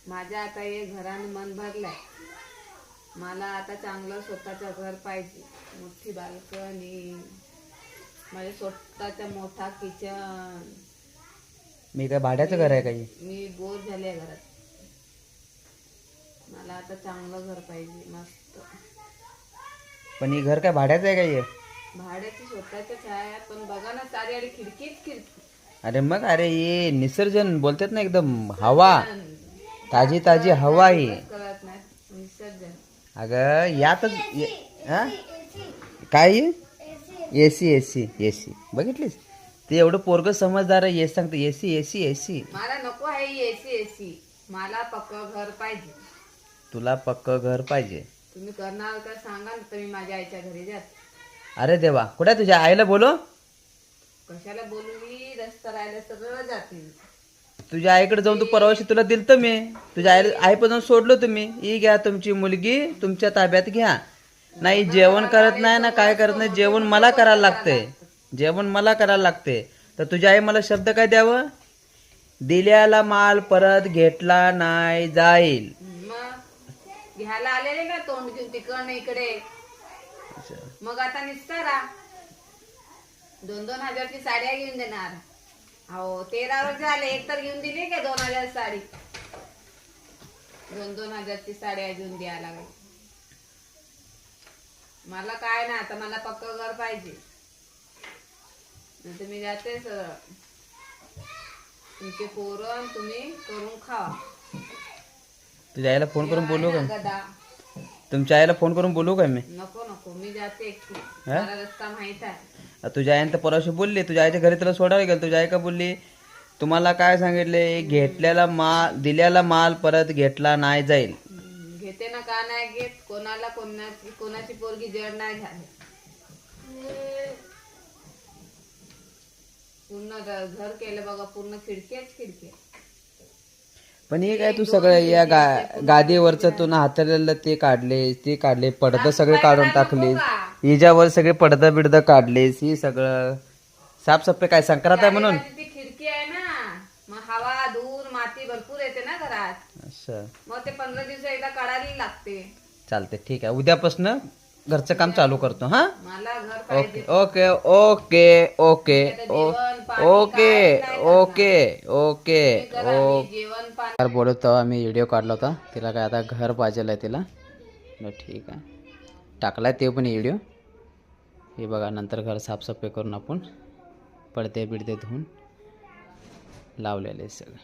माझ्या आता हे घरानं मन भरलंय. मला आता चांगलं स्वतःचं घर पाहिजे, मोठी बाल्कनी, माझ्या स्वतःचा मोठा किचन. मी काय भाड्याचं घर आहे काही? मी बोर झाले घरात. मला आता चांगलं घर पाहिजे, मस्त. पण हे घर काय भाड्याचं आहे काही? भाड्याची स्वतःच आहे, पण बघा ना सारी आणि खिडकीच खिडकी. अरे मग अरे ये निसर्जन बोलतात ना, एकदम हवा, ताजी ताजी हवा आहे. कळत नाही विसर्जन. अगं यातच हा काय एसी एसी एसी बघितलीस? ते एवढं पोरग समजदार आहे, येस सांगते एसी एसी एसी. मला नको आहे एसी एसी, मला पक्क घर पाहिजे. तुला पक्क घर पाहिजे? तुम्ही करणार तर सांगा ना, तुम्ही माझ्या आईच्या घरी जात. अरे देवा, कुठे तुझ्या आईला बोलो? कशाला बोलू मी, रस्ता राहिला सगळं जातील. तुझ्या आईकडे जाऊन तू परवाशी तुला दिलतं मी, तुझ्या आई पण सोडलो तुम्ही, ही घ्या तुमची मुलगी तुमच्या ताब्यात घ्या. नाही जेवण करत नाही ना काय करत नाही, जेवण मला करायला लागते, जेवण मला करायला लागते. तर तुझ्या आई मला शब्द काय द्यावं? दिल्याला माल परत घेतला नाही जाईल. मग घ्यायला आलेले का तोंड घेऊन तिकडनं इकडे? मग आता निस्तारा 2-2 हजारची साड्या घेऊन देणार. हो 13 वर्ष झाले, एक तर घेऊन दिली का 2000 साडी? 2-2 हजारची साड्या घेऊन द्यायला लागली. मला काय ना, आता मला पक्क घर पाहिजे. नाही मी जाते सरळ. तुमचे पोरं तुम्ही करून खावा. तुझ्या आईला फोन करून बोलू का? गदा तुमच्या आईला फोन करून बोलू का मी? नको नको, मी जाते एकटी, मला रस्ता माहित आहे. तुझ्या आईने तर परवाशी बोलली, तुझ्या आईच्या घरी तुला सोडायला गेलं, तुझ्या आई का बोलली? तुम्हाला काय सांगितले? घेतलेला माल दिल्याला माल परत घेतला नाही जाईल. घेते ना, का नाही घेत? कोणाला कोणाची पोरगी जड नाही झाली. पूर्ण घर केलं बघा, पूर्ण खिडक्याच खिडक्या. पण हे काय तू सगळं या गादीवरचं तू ना हातरलेलं ते काढले पडदा सगळे काढून टाकले, हिच्यावर सगळे पडदा बिडदा काढलेस, ही सगळं साफसफाई काय संक्रांत आहे म्हणून? ती खिडकी आहे ना, मग हवा धूर माती भरपूर येते ना घरात. असं मग ते 15 दिवस एकदा काढायला लागते. चालते, ठीक आहे. उद्यापासून घरचं काम चालू करतो. हा मला घर पाहिजे. Okay okay okay okay okay okay जेवण पाणी. तर बोलत आम्ही व्हिडिओ काढला होता, तिला काय आता घर पाहिजे आहे तिला. ठीक आहे, टाकलाय ते पण व्हिडिओ. हे बघा, नंतर घर साफसफाई करून आपण पडदे बिडदे धुवून लावलेले सगळं.